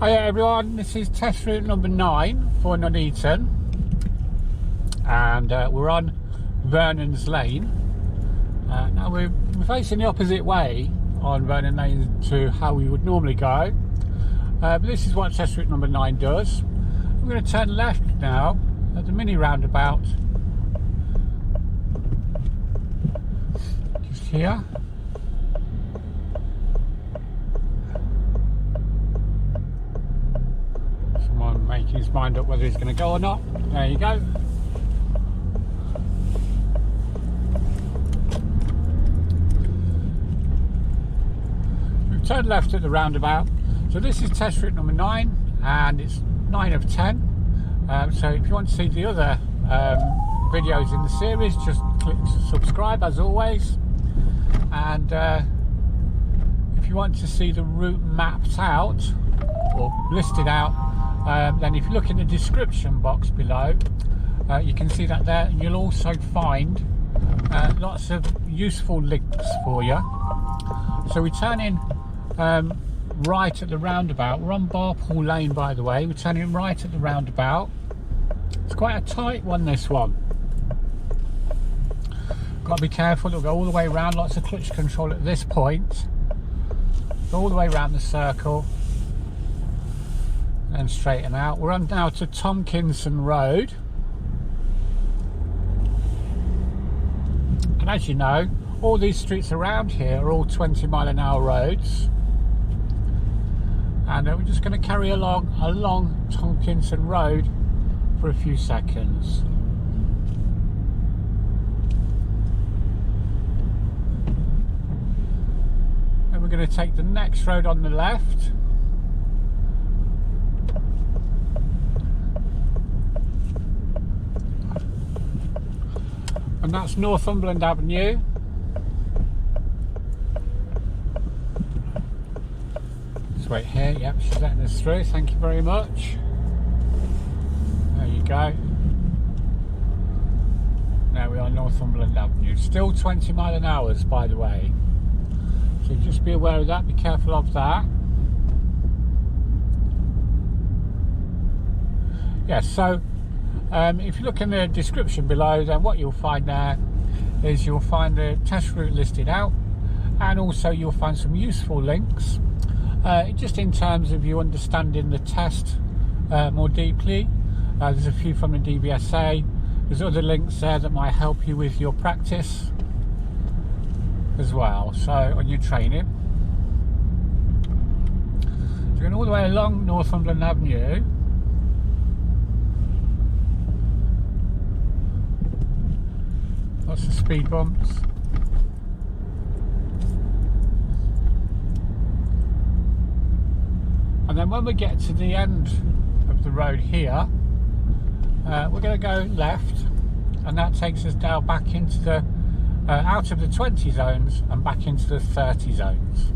Hi everyone, this is test route number 9 for Nuneaton, and we're on Vernons Lane. Now we're facing the opposite way on Vernons Lane to how we would normally go, but this is what test route number 9 does. I'm going to turn left now at the mini roundabout just here. Making his mind up whether he's going to go or not. There you go. We've turned left at the roundabout. So this is test route number 9 and it's 9 of 10. So if you want to see the other videos in the series, just click subscribe as always. And if you want to see the route mapped out or listed out, then if you look in the description box below, you can see that there. You'll also find lots of useful links for you. So we turn in right at the roundabout. We're on Barpool Lane, by the way. We're turning right at the roundabout. It's quite a tight one, this one. Got to be careful. It'll go all the way around. Lots of clutch control at this point. Go all the way around the circle and straighten out. We're on now to Tompkinson Road, and as you know, all these streets around here are all 20-mile-an-hour roads, and we're just going to carry along Tompkinson Road for a few seconds. And we're going to take the next road on the left. And that's Northumberland Avenue. Just wait here. Yep, she's letting us through. Thank you very much. There you go. Now we are Northumberland Avenue. Still 20-mile-an-hour, by the way. So just be aware of that. Be careful of that. Yes, so if you look in the description below, then what you'll find there is you'll find the test route listed out, and also you'll find some useful links just in terms of you understanding the test more deeply. There's a few from the DVSA. There's other links there that might help you with your practice as well, so on your training. So going all the way along Northumberland Avenue. Lots of speed bumps. And then when we get to the end of the road here, we're going to go left, and that takes us now back into the out of the 20 zones and back into the 30 zones.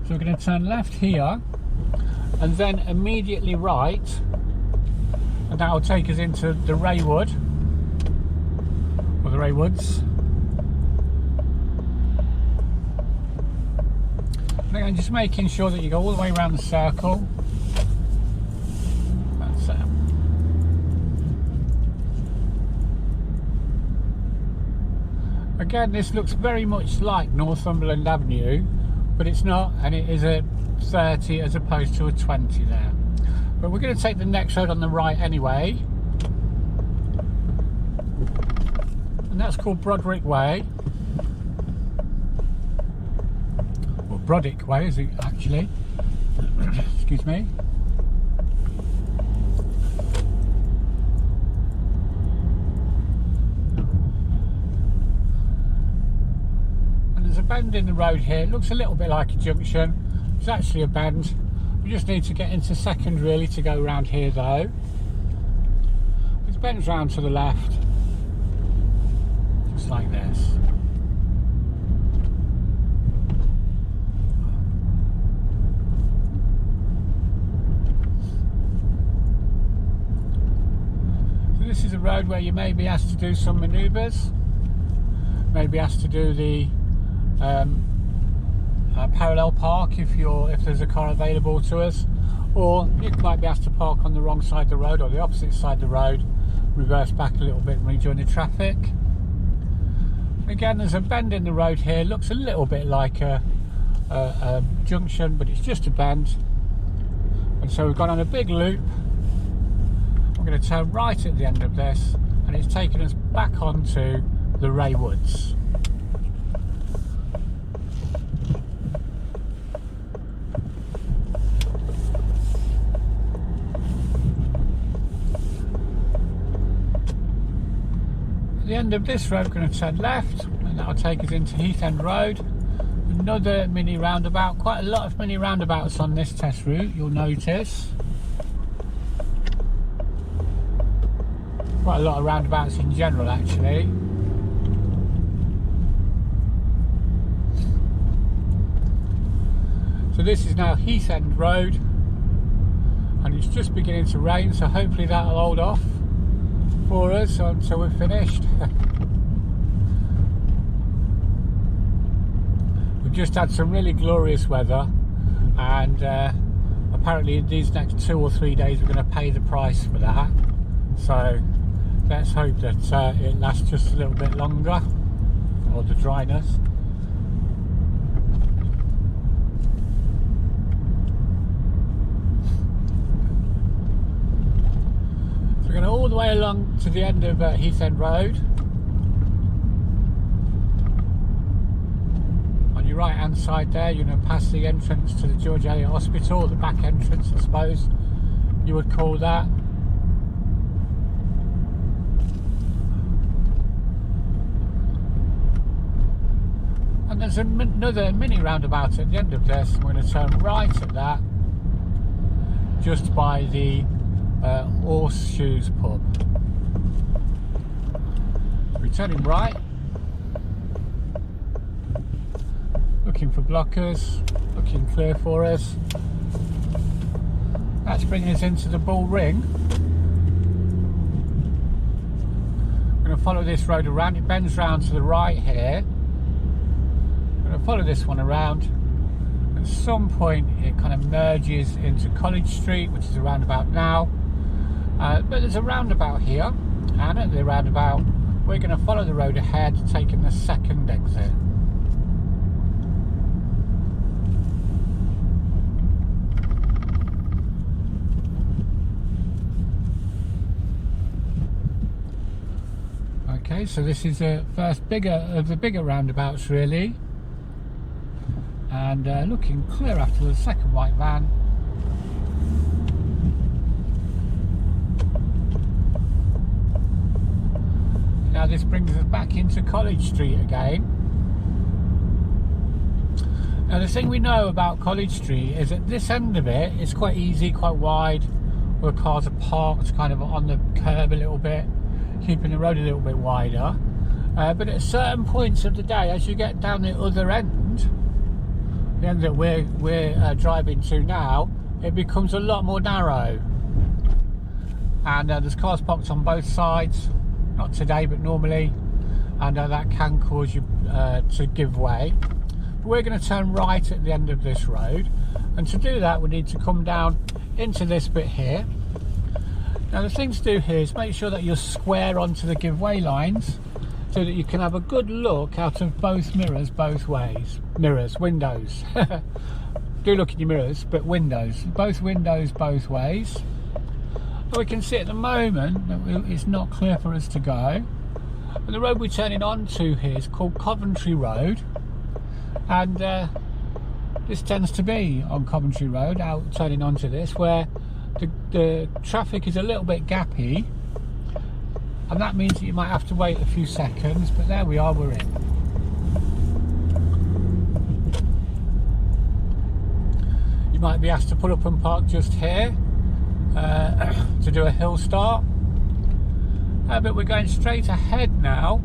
So we're going to turn left here and then immediately right, and that will take us into the RAYWOOD or the RAYWOODS. And again, just making sure that you go all the way around the circle. That's it. Again, this looks very much like Northumberland Avenue, but it's not, and it is a 30 as opposed to a 20 there. But we're going to take the next road on the right anyway, and that's called Brodrick Way, or BRODICK Way is it actually. Excuse me. There's a bend in the road here. It looks a little bit like a junction. It's actually a bend. We just need to get into second really to go around here though. It bends round to the left, just like this. So this is a road road where you may be asked to do some manoeuvres, maybe asked to do the parallel park if there's a car available to us, or you might be asked to park on the wrong side of the road or the opposite side of the road, reverse back a little bit and rejoin the traffic. Again, there's a bend in the road here, looks a little bit like a junction, but it's just a bend. And so we've gone on a big loop. We're going to turn right at the end of this, and it's taken us back onto the RAYWOODS. At the end of this road, we're going to turn left, and that'll take us into Heath End Road. Another mini roundabout. Quite a lot of mini roundabouts on this test route, you'll notice. Quite a lot of roundabouts in general, actually. So this is now Heath End Road, and it's just beginning to rain, so hopefully that'll hold off for us until we're finished. We've just had some really glorious weather, and apparently these next 2 or 3 days we're going to pay the price for that. So let's hope that it lasts just a little bit longer, or the dryness. So we're going all the way along to the end of Heath End Road. On your right hand side there, you're going to pass the entrance to the George Eliot Hospital, the back entrance I suppose you would call that. And there's another mini roundabout at the end of this. We're going to turn right at that, just by the Horseshoes pub. We're turning right, looking for blockers, looking clear for us. That's bringing us into the Bullring. We're going to follow this road around. It bends round to the right here. We're going to follow this one around. At some point it kind of merges into College Street, which is a roundabout now. But there's a roundabout here, and at the roundabout we're going to follow the road ahead, taking the second exit. Okay, so this is the first of the bigger roundabouts really, and looking clear after the second white van. Now this brings us back into College Street again. Now the thing we know about College Street is at this end of it, it's quite easy, quite wide, where cars are parked kind of on the curb a little bit, keeping the road a little bit wider. But at certain points of the day, as you get down the other end, the end that we're driving to now, it becomes a lot more narrow. And there's cars parked on both sides. Not today, but normally, and that can cause you to give way. But we're going to turn right at the end of this road, and to do that we need to come down into this bit here. Now the thing to do here is make sure that you're square onto the give way lines, so that you can have a good look out of both mirrors both ways. Windows. Do look in your mirrors, but windows. Both windows both ways. We can see at the moment that it's not clear for us to go. But the road we're turning onto here is called Coventry Road, and this tends to be on Coventry Road, out turning onto this, where the traffic is a little bit gappy, and that means that you might have to wait a few seconds, but there we are, we're in. You might be asked to pull up and park just here to do a hill start, but we're going straight ahead now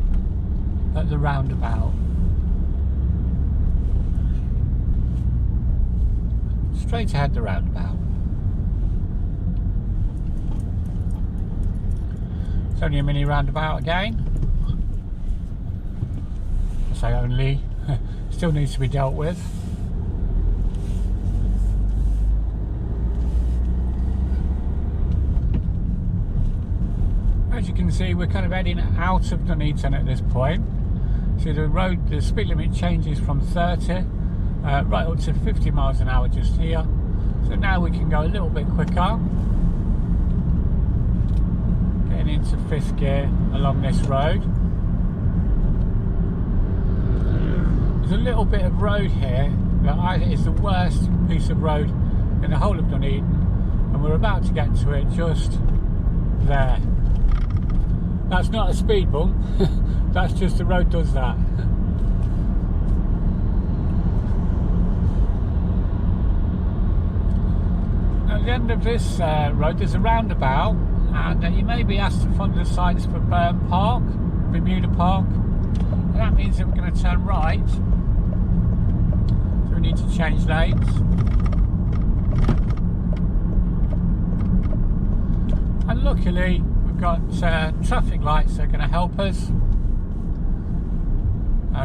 at the roundabout. Straight ahead the roundabout. It's only a mini roundabout again. I say only, still needs to be dealt with. As you can see, we're kind of heading out of Nuneaton at this point. So the road, the speed limit changes from 30 right up to 50 miles an hour just here. So now we can go a little bit quicker. Getting into 5th gear along this road. There's a little bit of road here that I think is the worst piece of road in the whole of Nuneaton, and we're about to get to it just there. That's not a speed bump, that's just the road does that. Now at the end of this road there's a roundabout, and you may be asked to follow the signs for Bermuda Park, and that means that we're going to turn right, so we need to change lanes. And luckily we've got traffic lights that are going to help us,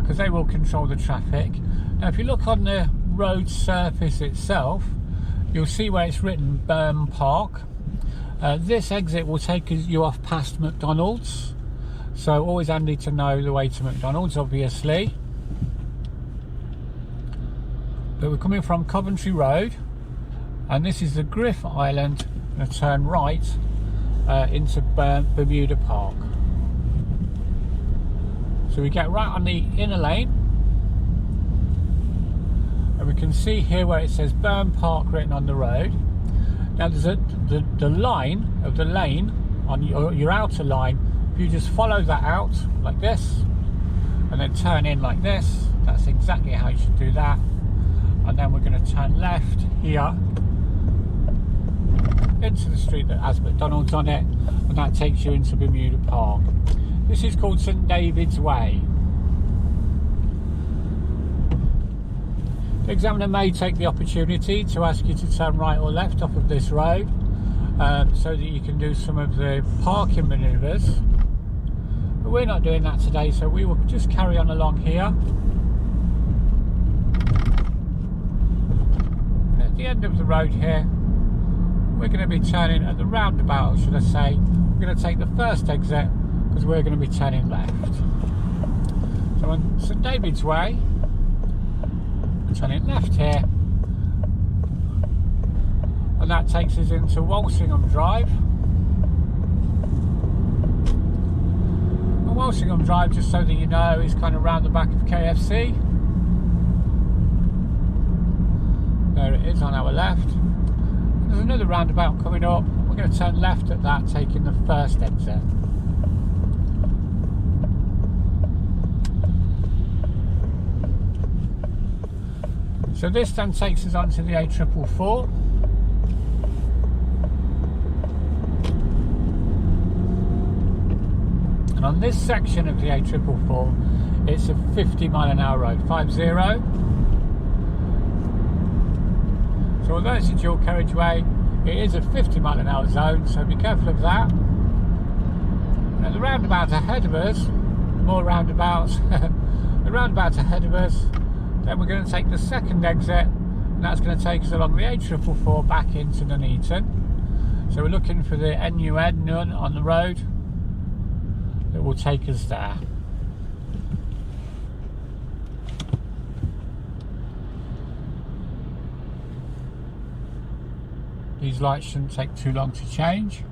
because they will control the traffic. Now if you look on the road surface itself, you'll see where it's written Bermuda Park. This exit will take you off past McDonald's, so always handy to know the way to McDonald's, obviously. But we're coming from Coventry Road, and this is the Griff Island. I'm going to turn right into Bermuda Park. So we get right on the inner lane, and we can see here where it says Bermuda Park written on the road. Now there's the line of the lane on your outer line. If you just follow that out like this and then turn in like this, that's exactly how you should do that. And then we're going to turn left here into the street that has McDonald's on it, and that takes you into Bermuda Park. This is called St David's Way. The examiner may take the opportunity to ask you to turn right or left off of this road, so that you can do some of the parking manoeuvres, but we're not doing that today, so we will just carry on along here. And at the end of the road here, we're going to be turning at the roundabout, should I say. We're going to take the first exit because we're going to be turning left. So on St David's Way, we're turning left here, and that takes us into Walsingham Drive. And Walsingham Drive, just so that you know, is kind of round the back of KFC. There it is on our left. There's another roundabout coming up. We're going to turn left at that, taking the first exit. So this then takes us onto the A444. And on this section of the A444, it's a 50-mile-an-hour road, 50. So although it's a dual carriageway, it is a 50-mile-an-hour zone, so be careful of that. Now the roundabout ahead of us, more roundabouts, the roundabout ahead of us, then we're going to take the second exit, and that's going to take us along the A444 back into Nuneaton. So we're looking for the NUN on the road that will take us there. These lights shouldn't take too long to change.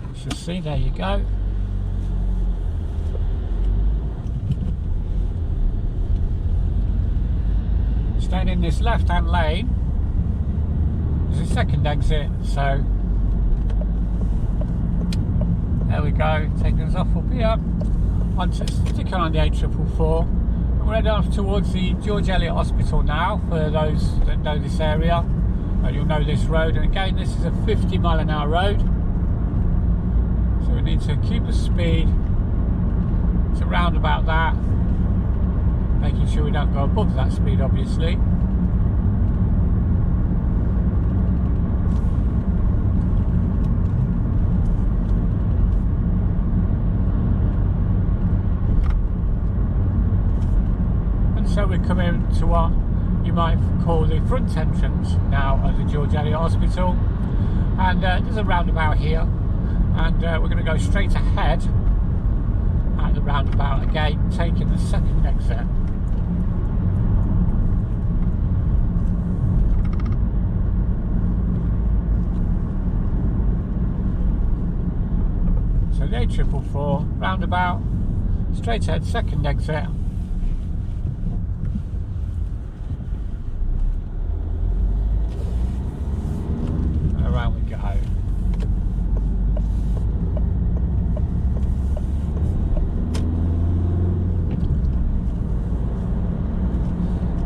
Let's just see, there you go. Staying in this left-hand lane, there's a second exit, so there we go, taking us off up here, sticking on the A444. We're heading off towards the George Eliot Hospital now, for those that know this area. You'll know this road, and again this is a 50-mile-an-hour road, so we need to keep the speed to round about that, making sure we don't go above that speed, obviously. So we're coming to what you might call the front entrance now of the George Eliot Hospital, and there's a roundabout here, and we're going to go straight ahead at the roundabout again, taking the second exit. So the A444 roundabout, straight ahead, second exit. Around we go.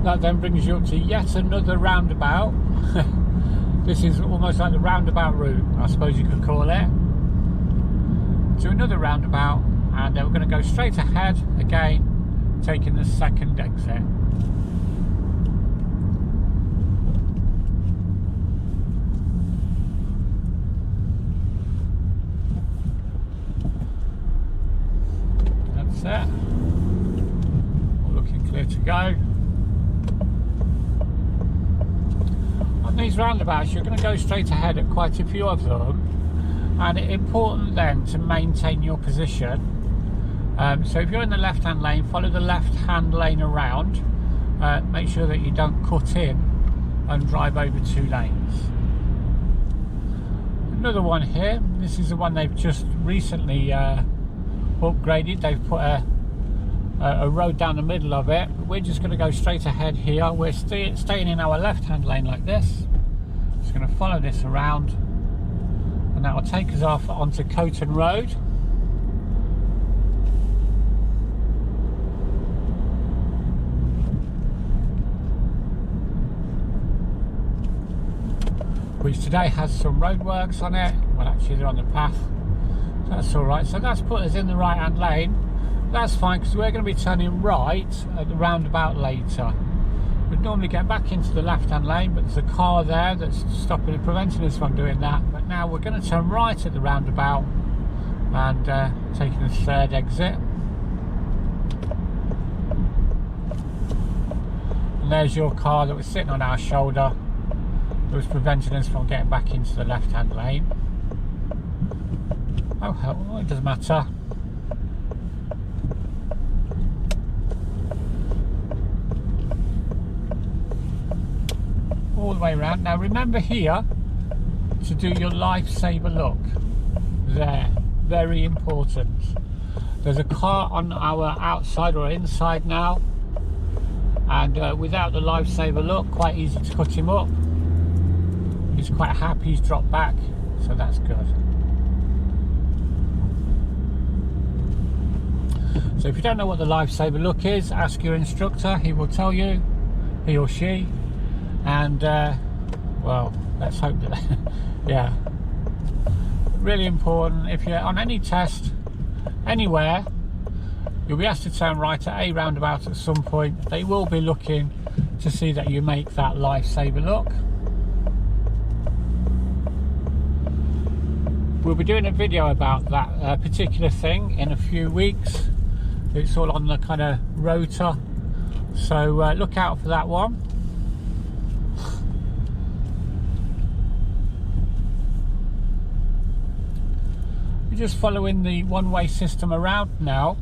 That then brings you up to yet another roundabout. This is almost like the roundabout route, I suppose you could call it. To another roundabout, and we're going to go straight ahead again, taking the second exit. That's it. All looking clear to go. On these roundabouts, you're going to go straight ahead at quite a few of them. And it's important then to maintain your position. So if you're in the left hand lane, follow the left hand lane around. Make sure that you don't cut in and drive over two lanes. Another one here, this is the one they've just recently upgraded. They've put a road down the middle of it. We're just going to go straight ahead here. We're staying in our left hand lane like this. Just going to follow this around, and that will take us off onto Coton Road. Which today has some roadworks on it. Well, actually they're on the path. So that's alright. So that's put us in the right hand lane. That's fine, because we're going to be turning right at the roundabout later. We'd normally get back into the left hand lane, but there's a car there that's stopping and preventing us from doing that. But now we're going to turn right at the roundabout and taking the third exit. And there's your car that was sitting on our shoulder that was preventing us from getting back into the left hand lane. Oh hell, it doesn't matter. All the way around. Now remember here to do your lifesaver look. There, very important. There's a car on our outside or inside now, and without the lifesaver look, quite easy to cut him up. He's quite happy he's dropped back, so that's good. So if you don't know what the lifesaver look is, ask your instructor. He will tell you, he or she. And well, let's hope that yeah, really important. If you're on any test anywhere, you'll be asked to turn right at a roundabout at some point. They will be looking to see that you make that lifesaver look. We'll be doing a video about that particular thing in a few weeks. It's all on the kind of rotor, so look out for that one. Just following the one-way system around now.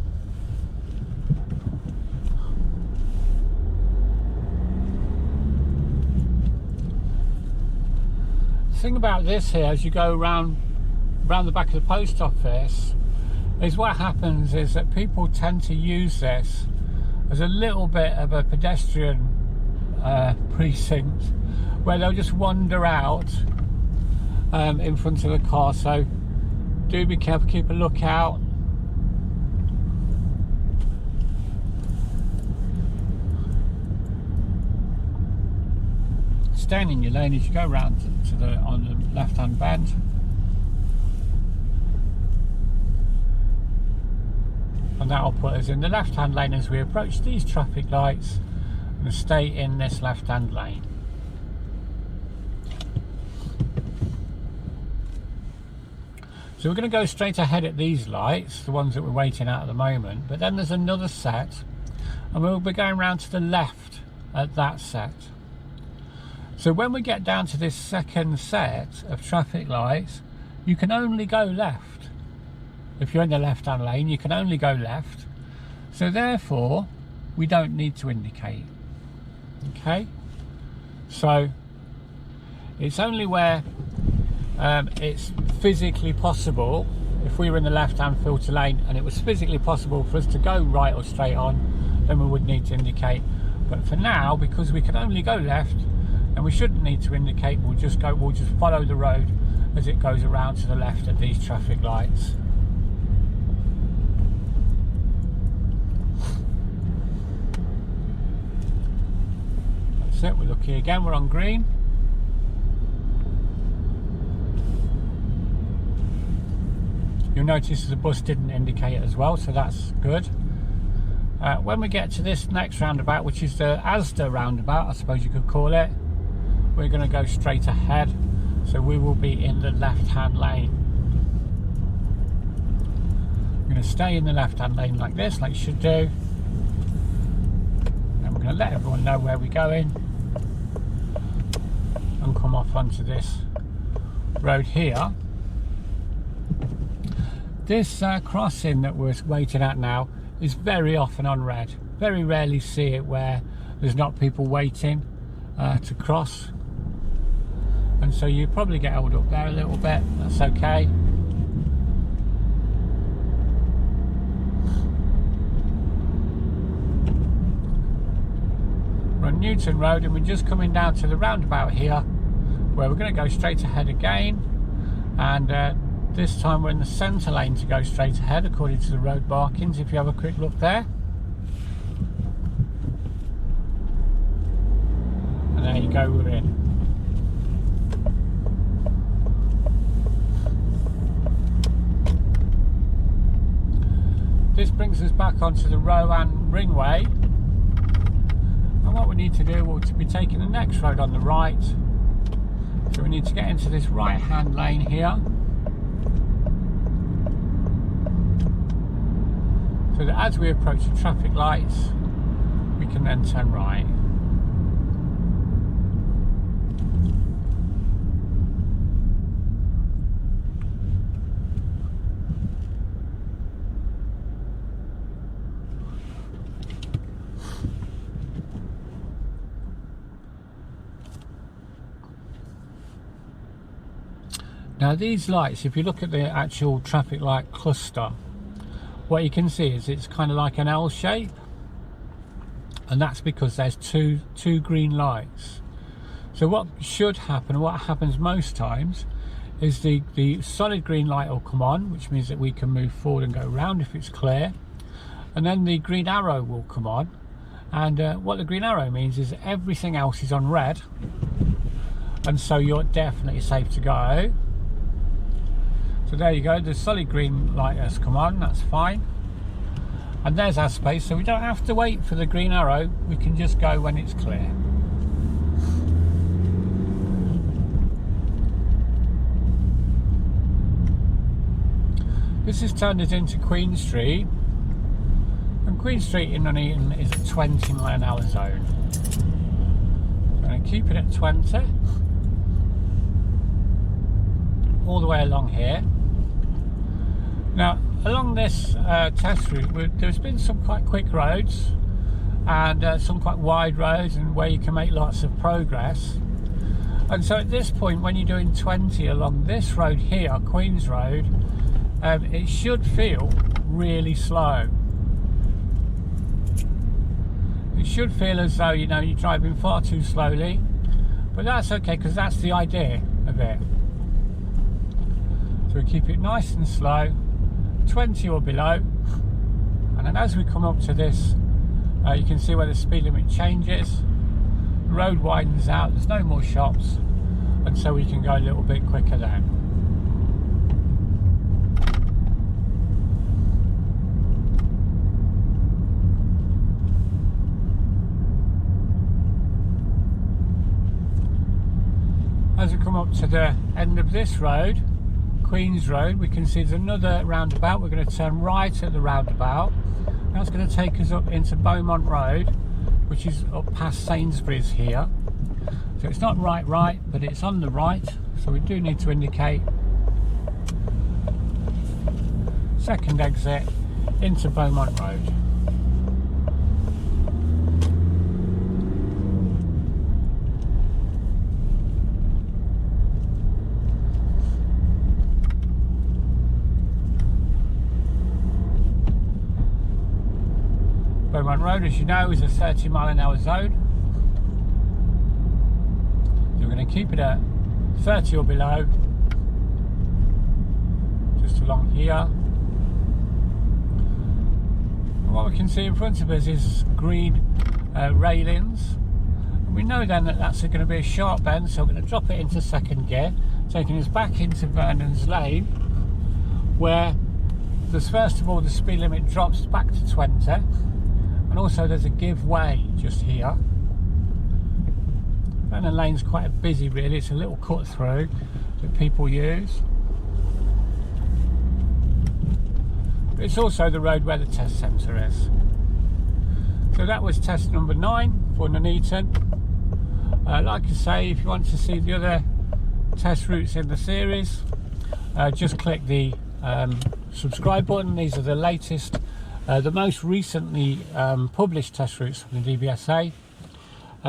The thing about this here, as you go around the back of the post office, is what happens is that people tend to use this as a little bit of a pedestrian precinct, where they'll just wander out in front of the car. So do be careful, keep a lookout. Staying in your lane as you go round on the left hand bend. And that will put us in the left hand lane as we approach these traffic lights, and stay in this left hand lane. So we're going to go straight ahead at these lights, the ones that we're waiting at the moment, but then there's another set, and we'll be going round to the left at that set. So when we get down to this second set of traffic lights, you can only go left. If you're in the left-hand lane, you can only go left. So therefore, we don't need to indicate. Okay? So it's only where it's physically possible. If we were in the left-hand filter lane and it was physically possible for us to go right or straight on, then we would need to indicate. But for now, because we can only go left, and we shouldn't need to indicate, we'll just follow the road as it goes around to the left of these traffic lights. That's it, we're lucky again, we're on green. You'll notice the bus didn't indicate as well, so that's good. When we get to this next roundabout, which is the Asda roundabout, I suppose you could call it, we're going to go straight ahead, so we will be in the left-hand lane. We're going to stay in the left-hand lane like this, like you should do, and we're going to let everyone know where we're going and come off onto this road here. This crossing that we're waiting at now is very often on red. Very rarely see it where there's not people waiting to cross. And so you probably get held up there a little bit, that's okay. We're on Newton Road and we're just coming down to the roundabout here where we're going to go straight ahead again, and this time we're in the centre lane to go straight ahead according to the road markings, if you have a quick look there. And there you go, we're in. This brings us back onto the ROANNE Ringway, and what we need to do will be taking the next road on the right. So we need to get into this right hand lane here, so that as we approach the traffic lights we can then turn right. Now these lights, if you look at the actual traffic light cluster, what you can see is it's kind of like an L shape, and that's because there's two green lights. So what should happen, what happens most times, is the solid green light will come on, which means that we can move forward and go round if it's clear, and then the green arrow will come on, and what the green arrow means is that everything else is on red, and so you're definitely safe to go. So there you go, the solid green light has come on, that's fine. And there's our space, so we don't have to wait for the green arrow, we can just go when it's clear. This has turned us into Queen Street, and Queen Street in Nuneaton is a 20 mile an hour zone. I'm going to keep it at 20 all the way along here. Now along this test route there's been some quite quick roads and some quite wide roads, and where you can make lots of progress. And so at this point, when you're doing 20 along this road here, Queen's Road, it should feel really slow. It should feel as though, you know, you're driving far too slowly, but that's okay because that's the idea of it. So we keep it nice and slow, 20 or below, and then as we come up to this, you can see where the speed limit changes, the road widens out, there's no more shops, and so we can go a little bit quicker then. As we come up to the end of this road, Queen's Road, we can see there's another roundabout. We're going to turn right at the roundabout, That's going to take us up into Beaumont Road, which is up past Sainsbury's here. So it's not right, but it's on the right, so we do need to indicate. Second exit into Beaumont Road. Beaumont Road, as you know, is a 30-mile-an-hour zone. So we're going to keep it at 30 or below, just along here. And what we can see in front of us is green railings. And we know then that that's going to be a sharp bend, so we're going to drop it into second gear, taking us back into Vernons Lane, where there's first of all the speed limit drops back to 20. And also there's a give way just here. Vernons Lane's quite busy really, it's a little cut through that people use. But it's also the road where the test centre is. So that was test number 9 for Nuneaton. Like I say, if you want to see the other test routes in the series, just click the subscribe button. These are the latest, the most recently published test routes from the DVSA.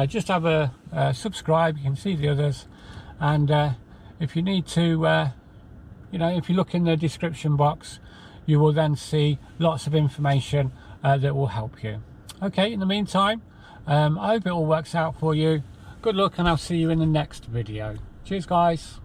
Just have a subscribe, you can see the others, and if you need to, you know, if you look in the description box, you will then see lots of information that will help you. Okay, in the meantime, I hope it all works out for you. Good luck, and I'll see you in the next video. Cheers guys.